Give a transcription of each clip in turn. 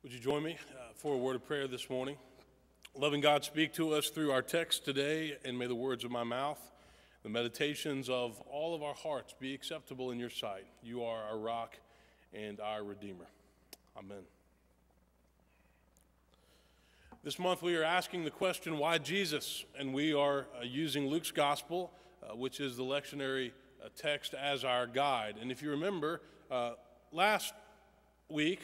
Would you join me for a word of prayer this morning? Loving God, speak to us through our text today, and may the words of my mouth, the meditations of all of our hearts be acceptable in your sight. You are our rock and our Redeemer. Amen. This month we are asking the question, why Jesus? And we are using Luke's Gospel, which is the lectionary text, as our guide. And if you remember, last week,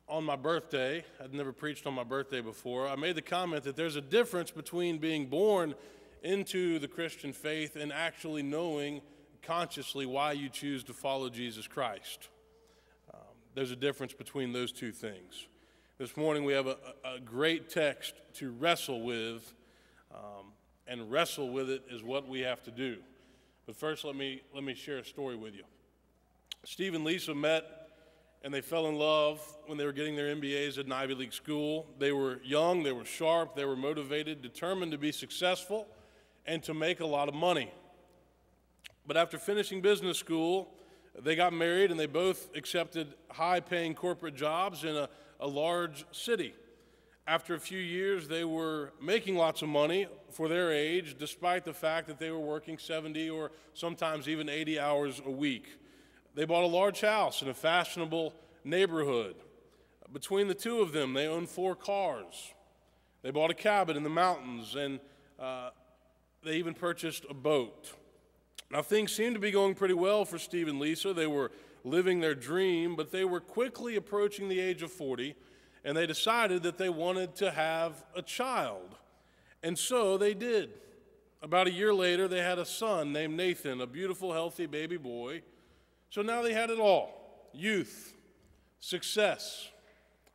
on my birthday, I'd never preached on my birthday before, I made the comment that there's a difference between being born into the Christian faith and actually knowing consciously why you choose to follow Jesus Christ. There's a difference between those two things. This morning we have a great text to wrestle with, and wrestle with it is what we have to do. But first, let me share a story with you. Steve and Lisa met and they fell in love when they were getting their MBAs at an Ivy League school. They were young, they were sharp, they were motivated, determined to be successful and to make a lot of money. But after finishing business school, they got married and they both accepted high-paying corporate jobs in a large city. After a few years, they were making lots of money for their age, despite the fact that they were working 70 or sometimes even 80 hours a week. They bought a large house in a fashionable neighborhood. Between the two of them, they owned 4 cars. They bought a cabin in the mountains, and they even purchased a boat. Now, things seemed to be going pretty well for Steve and Lisa. They were living their dream, but they were quickly approaching the age of 40, and they decided that they wanted to have a child. And so they did. About a year later, they had a son named Nathan, a beautiful, healthy baby boy. So now they had it all: youth, success,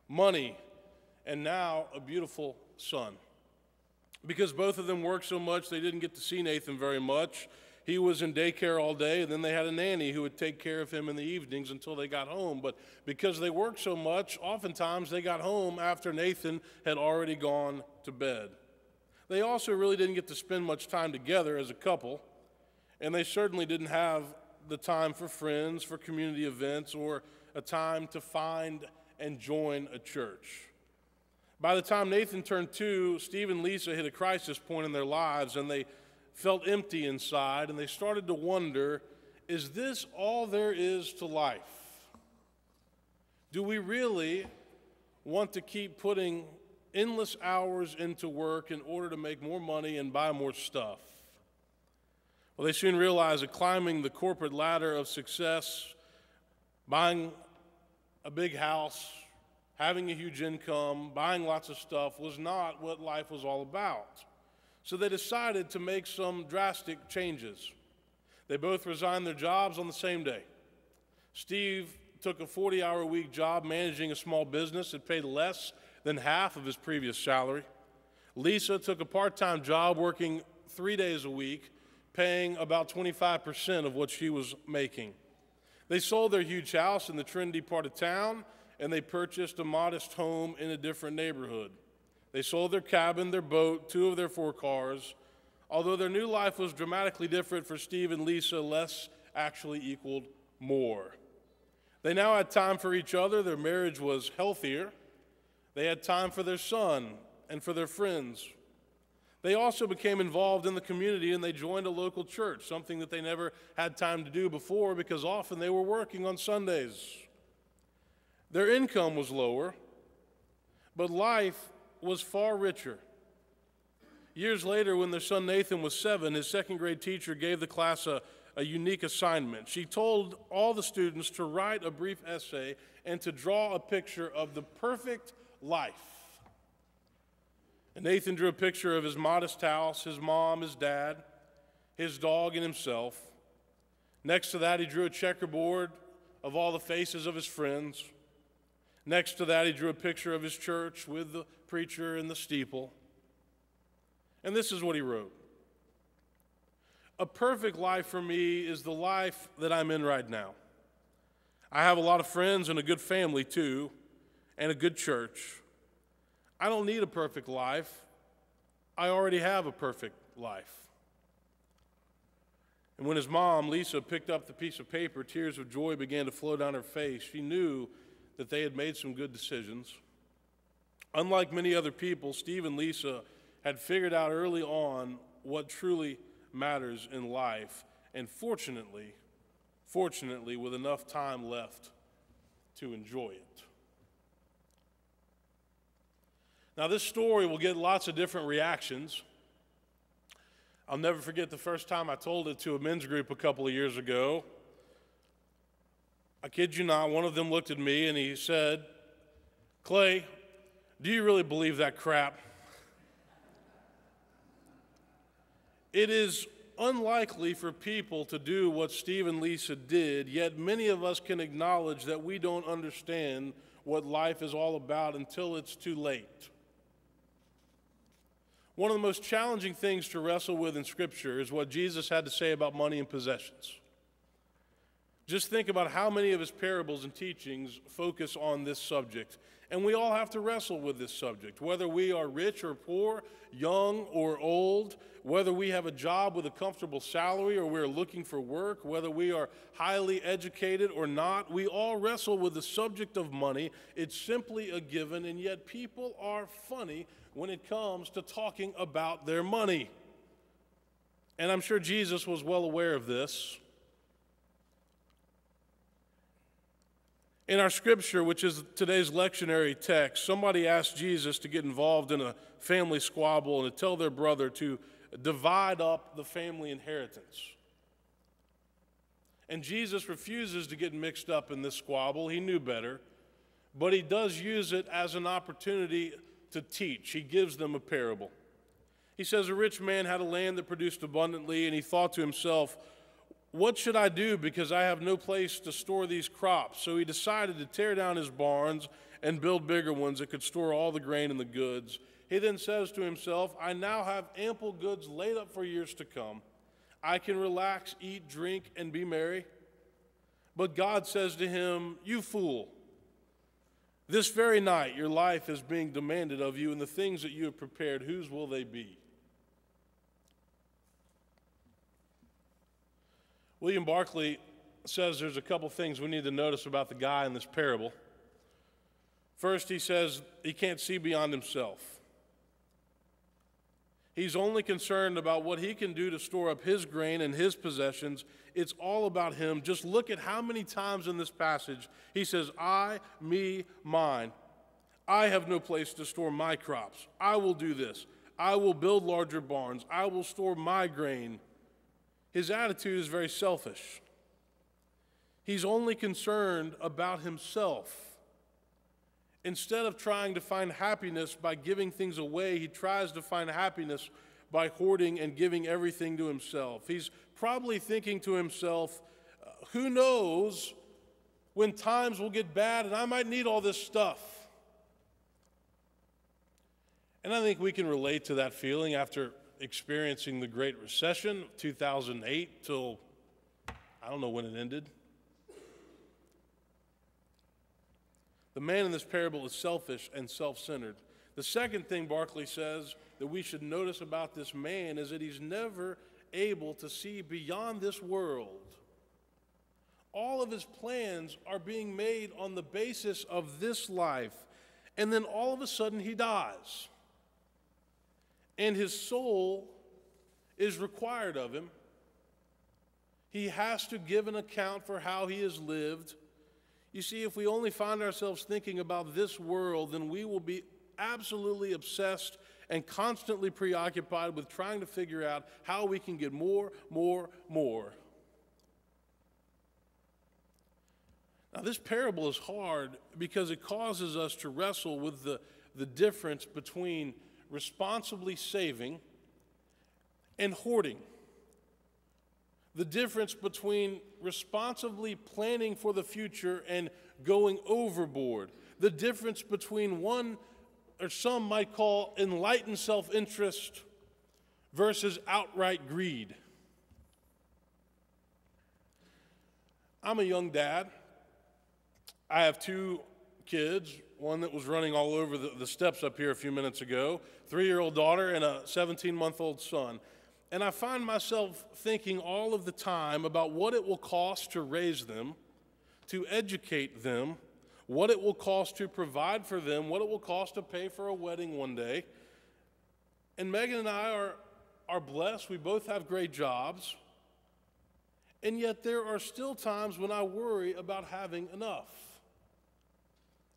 money, and now a beautiful son. Because both of them worked so much, they didn't get to see Nathan very much. He was in daycare all day, and then they had a nanny who would take care of him in the evenings until they got home. But because they worked so much, oftentimes they got home after Nathan had already gone to bed. They also really didn't get to spend much time together as a couple, and they certainly didn't have the time for friends, for community events, or a time to find and join a church. By the time Nathan turned 2, Steve and Lisa hit a crisis point in their lives, and they felt empty inside, and they started to wonder, is this all there is to life? Do we really want to keep putting endless hours into work in order to make more money and buy more stuff? Well, they soon realized that climbing the corporate ladder of success, buying a big house, having a huge income, buying lots of stuff was not what life was all about. So they decided to make some drastic changes. They both resigned their jobs on the same day. Steve took a 40-hour-a-week job managing a small business that paid less than half of his previous salary. Lisa took a part-time job working 3 days a week, paying about 25% of what she was making. They sold their huge house in the trendy part of town, and they purchased a modest home in a different neighborhood. They sold their cabin, their boat, 2 of their 4 cars. Although their new life was dramatically different for Steve and Lisa, less actually equaled more. They now had time for each other. Their marriage was healthier. They had time for their son and for their friends. They also became involved in the community, and they joined a local church, something that they never had time to do before because often they were working on Sundays. Their income was lower, but life was far richer. Years later, when their son Nathan was 7, his second-grade teacher gave the class a unique assignment. She told all the students to write a brief essay and to draw a picture of the perfect life. And Nathan drew a picture of his modest house, his mom, his dad, his dog, and himself. Next to that, he drew a checkerboard of all the faces of his friends. Next to that, he drew a picture of his church with the preacher and the steeple. And this is what he wrote: "A perfect life for me is the life that I'm in right now. I have a lot of friends and a good family too, and a good church. I don't need a perfect life. I already have a perfect life." And when his mom, Lisa, picked up the piece of paper, tears of joy began to flow down her face. She knew that they had made some good decisions. Unlike many other people, Steve and Lisa had figured out early on what truly matters in life, and fortunately, with enough time left to enjoy it. Now, this story will get lots of different reactions. I'll never forget the first time I told it to a men's group a couple of years ago. I kid you not, one of them looked at me and he said, "Clay, do you really believe that crap?" It is unlikely for people to do what Steve and Lisa did, yet many of us can acknowledge that we don't understand what life is all about until it's too late. One of the most challenging things to wrestle with in Scripture is what Jesus had to say about money and possessions. Just think about how many of his parables and teachings focus on this subject. And we all have to wrestle with this subject, whether we are rich or poor, young or old, whether we have a job with a comfortable salary or we're looking for work, whether we are highly educated or not. We all wrestle with the subject of money. It's simply a given, and yet people are funny when it comes to talking about their money. And I'm sure Jesus was well aware of this. In our scripture, which is today's lectionary text, somebody asked Jesus to get involved in a family squabble and to tell their brother to divide up the family inheritance. And Jesus refuses to get mixed up in this squabble. He knew better, but he does use it as an opportunity to teach. He gives them a parable. He says, a rich man had a land that produced abundantly, and he thought to himself, "What should I do because I have no place to store these crops?" So he decided to tear down his barns and build bigger ones that could store all the grain and the goods. He then says to himself, "I now have ample goods laid up for years to come. I can relax, eat, drink, and be merry." But God says to him, "You fool, this very night your life is being demanded of you, and the things that you have prepared, whose will they be?" William Barclay says there's a couple things we need to notice about the guy in this parable. First, he says he can't see beyond himself. He's only concerned about what he can do to store up his grain and his possessions. It's all about him. Just look at how many times in this passage he says, "I, me, mine. I have no place to store my crops. I will do this. I will build larger barns. I will store my grain." His attitude is very selfish. He's only concerned about himself. Instead of trying to find happiness by giving things away, he tries to find happiness by hoarding and giving everything to himself. He's probably thinking to himself, who knows when times will get bad and I might need all this stuff. And I think we can relate to that feeling after experiencing the Great Recession, 2008 till, I don't know when it ended. The man in this parable is selfish and self-centered. The second thing Barclay says that we should notice about this man is that he's never able to see beyond this world. All of his plans are being made on the basis of this life, and then all of a sudden he dies. And his soul is required of him. He has to give an account for how he has lived. You see, if we only find ourselves thinking about this world, then we will be absolutely obsessed and constantly preoccupied with trying to figure out how we can get more. Now, this parable is hard because it causes us to wrestle with the difference between responsibly saving and hoarding. The difference between responsibly planning for the future and going overboard. The difference between one, or some might call, enlightened self-interest versus outright greed. I'm a young dad. I have two kids, one that was running all over the steps up here a few minutes ago, 3-year-old daughter and a 17-month-old son. And I find myself thinking all of the time about what it will cost to raise them, to educate them, what it will cost to provide for them, what it will cost to pay for a wedding one day. And Megan and I are blessed. We both have great jobs. And yet there are still times when I worry about having enough.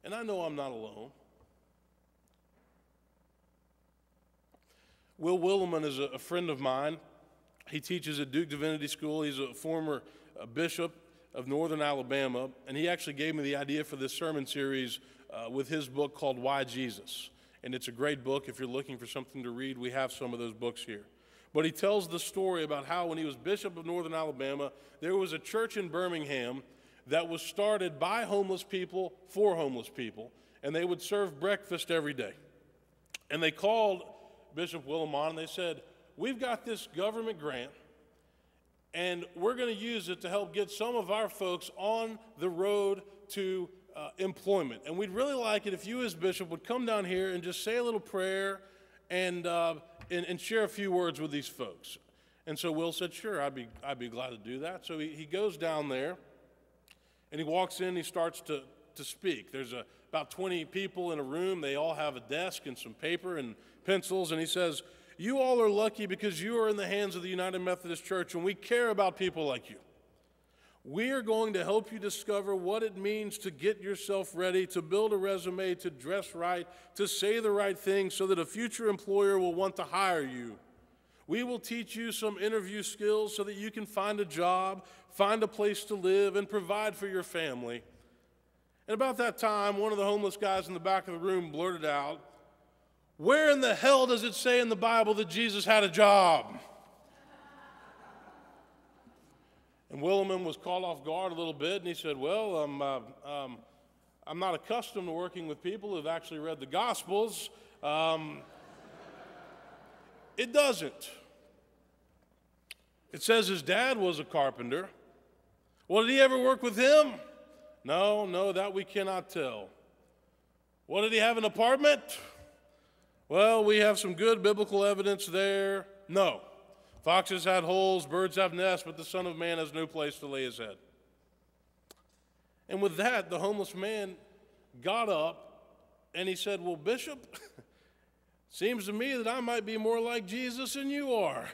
And I know I'm not alone. Will Willimon is a friend of mine. He teaches at Duke Divinity School. He's a former bishop of Northern Alabama, and he actually gave me the idea for this sermon series with his book called Why Jesus? And it's a great book. If you're looking for something to read, we have some of those books here. But he tells the story about how when he was bishop of Northern Alabama, there was a church in Birmingham that was started by homeless people for homeless people, and they would serve breakfast every day. And they called Bishop Willimon and they said, "We've got this government grant, and we're going to use it to help get some of our folks on the road to employment. And we'd really like it if you as bishop would come down here and just say a little prayer and share a few words with these folks." And so Will said, "Sure, I'd be glad to do that." So he goes down there, and he walks in, he starts to speak. There's about 20 people in a room. They all have a desk and some paper and pencils, and he says, "You all are lucky because you are in the hands of the United Methodist Church, and we care about people like you. We are going to help you discover what it means to get yourself ready, to build a resume, to dress right, to say the right thing so that a future employer will want to hire you. We will teach you some interview skills so that you can find a job, find a place to live, and provide for your family." And about that time, one of the homeless guys in the back of the room blurted out, "Where in the hell does it say in the Bible that Jesus had a job?" And Willimon was caught off guard a little bit, and he said, "Well, I'm not accustomed to working with people who've actually read the Gospels. It doesn't. It says his dad was a carpenter. Well, did he ever work with him? No, that we cannot tell. Well, did he have an apartment? Well, we have some good biblical evidence there. No. Foxes had holes, birds have nests, but the Son of Man has no place to lay his head." And with that, the homeless man got up and he said, "Well, Bishop, seems to me that I might be more like Jesus than you are."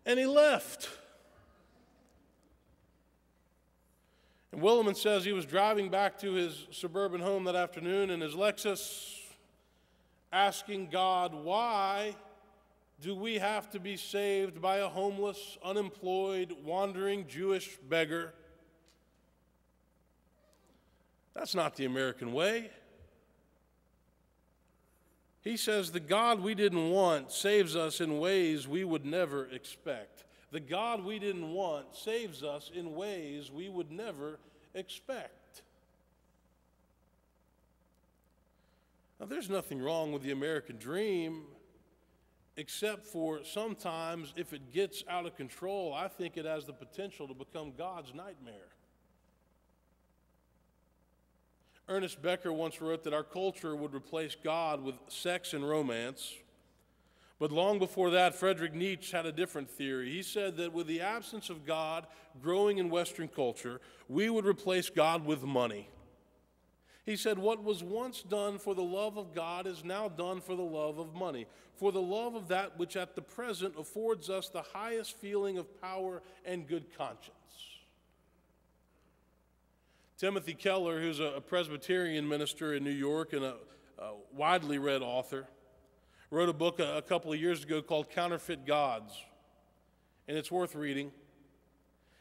And he left. And Willimon says he was driving back to his suburban home that afternoon in his Lexus, asking God, "Why do we have to be saved by a homeless, unemployed, wandering Jewish beggar? That's not the American way." He says the God we didn't want saves us in ways we would never expect. The God we didn't want saves us in ways we would never expect. Now, there's nothing wrong with the American dream, except for sometimes if it gets out of control, I think it has the potential to become God's nightmare. Ernest Becker once wrote that our culture would replace God with sex and romance. But long before that, Friedrich Nietzsche had a different theory. He said that with the absence of God growing in Western culture, we would replace God with money. He said, what was once done for the love of God is now done for the love of money, for the love of that which at the present affords us the highest feeling of power and good conscience. Timothy Keller, who's a Presbyterian minister in New York and a widely read author, wrote a book a couple of years ago called Counterfeit Gods, and it's worth reading.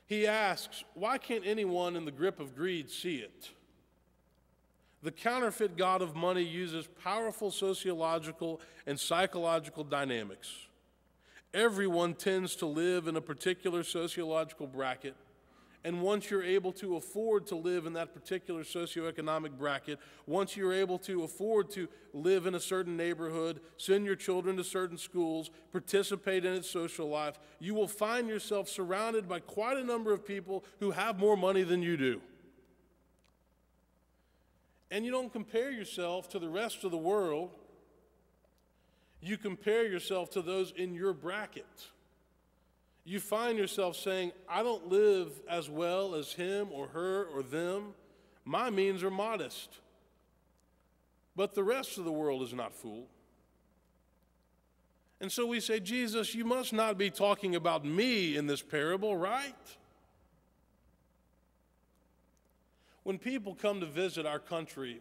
He asks, why can't anyone in the grip of greed see it? The counterfeit god of money uses powerful sociological and psychological dynamics. Everyone tends to live in a particular sociological bracket, and once you're able to afford to live in that particular socioeconomic bracket, once you're able to afford to live in a certain neighborhood, send your children to certain schools, participate in its social life, you will find yourself surrounded by quite a number of people who have more money than you do. And you don't compare yourself to the rest of the world. You compare yourself to those in your bracket. You find yourself saying, I don't live as well as him or her or them, My means are modest, but the rest of the world is not fooled. And so we say, Jesus, you must not be talking about me in this parable, right? When people come to visit our country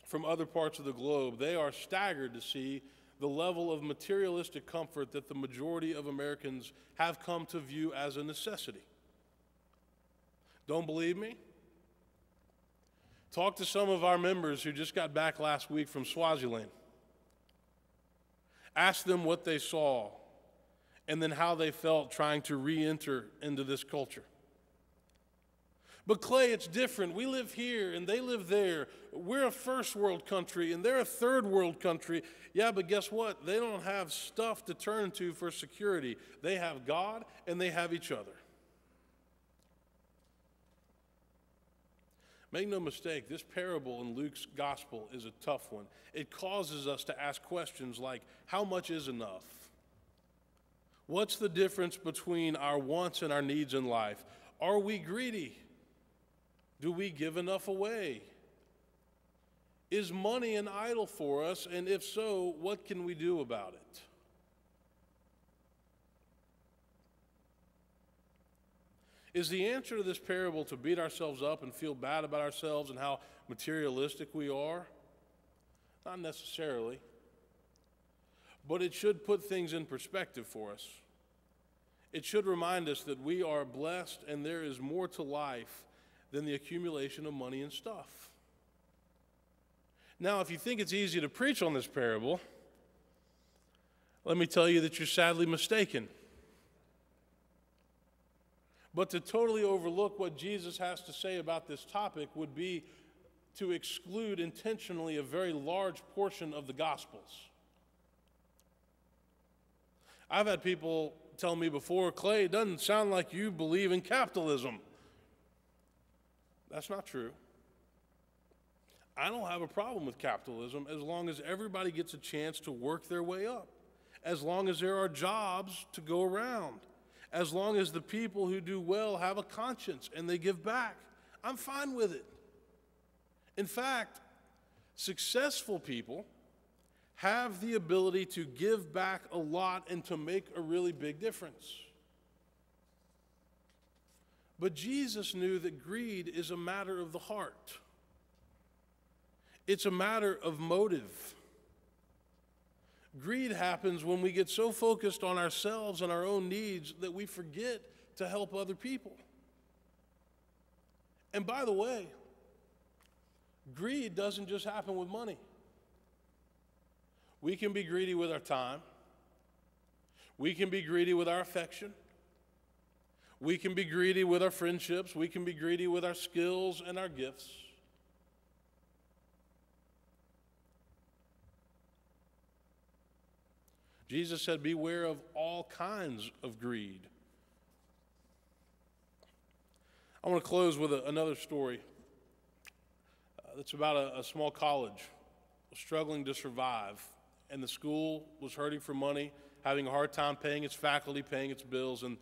from other parts of the globe, they are staggered to see the level of materialistic comfort that the majority of Americans have come to view as a necessity. Don't believe me? Talk to some of our members who just got back last week from Swaziland. Ask them what they saw and then how they felt trying to re-enter into this culture. But Clay, it's different. We live here and they live there. We're a first world country and they're a third world country. Yeah, but guess what? They don't have stuff to turn to for security. They have God and they have each other. Make no mistake, this parable in Luke's gospel is a tough one. It causes us to ask questions like, how much is enough? What's the difference between our wants and our needs in life? Are we greedy? Do we give enough away? Is money an idol for us? And if so, what can we do about it? Is the answer to this parable to beat ourselves up and feel bad about ourselves and how materialistic we are? Not necessarily. But it should put things in perspective for us. It should remind us that we are blessed and there is more to life than the accumulation of money and stuff. Now, if you think it's easy to preach on this parable, let me tell you that you're sadly mistaken. But to totally overlook what Jesus has to say about this topic would be to exclude intentionally a very large portion of the Gospels. I've had people tell me before, Clay, it doesn't sound like you believe in capitalism. That's not true. I don't have a problem with capitalism as long as everybody gets a chance to work their way up, as long as there are jobs to go around, as long as the people who do well have a conscience and they give back. I'm fine with it. In fact, successful people have the ability to give back a lot and to make a really big difference. But Jesus knew that greed is a matter of the heart. It's a matter of motive. Greed happens when we get so focused on ourselves and our own needs that we forget to help other people. And by the way, greed doesn't just happen with money. We can be greedy with our time. We can be greedy with our affection. We can be greedy with our friendships. We can be greedy with our skills and our gifts. Jesus said, beware of all kinds of greed. I want to close with another story. It's about a small college struggling to survive, and the school was hurting for money, having a hard time paying its faculty, paying its bills, and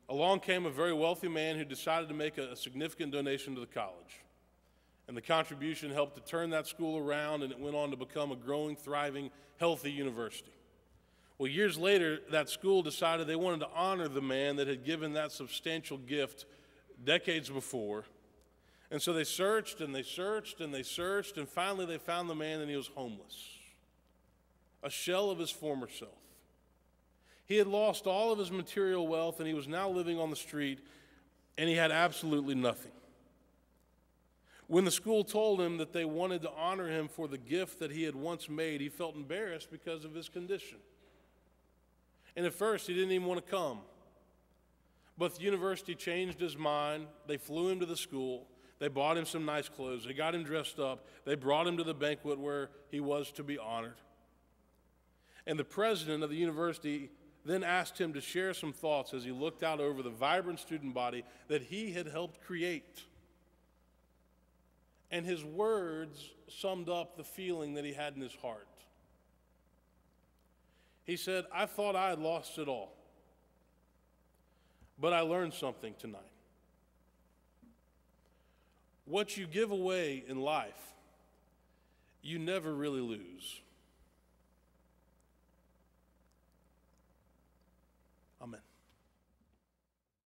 along came a very wealthy man who decided to make a significant donation to the college. And the contribution helped to turn that school around, and it went on to become a growing, thriving, healthy university. Well, years later, that school decided they wanted to honor the man that had given that substantial gift decades before. And so they searched and they searched and they searched, and finally they found the man, and he was homeless, a shell of his former self. He had lost all of his material wealth, and he was now living on the street, and he had absolutely nothing. When the school told him that they wanted to honor him for the gift that he had once made, he felt embarrassed because of his condition. And at first, he didn't even want to come. But the university changed his mind. They flew him to the school. They bought him some nice clothes. They got him dressed up. They brought him to the banquet where he was to be honored. And the president of the university then asked him to share some thoughts as he looked out over the vibrant student body that he had helped create. And his words summed up the feeling that he had in his heart. He said, I thought I had lost it all, but I learned something tonight. what you give away in life, you never really lose. Amen.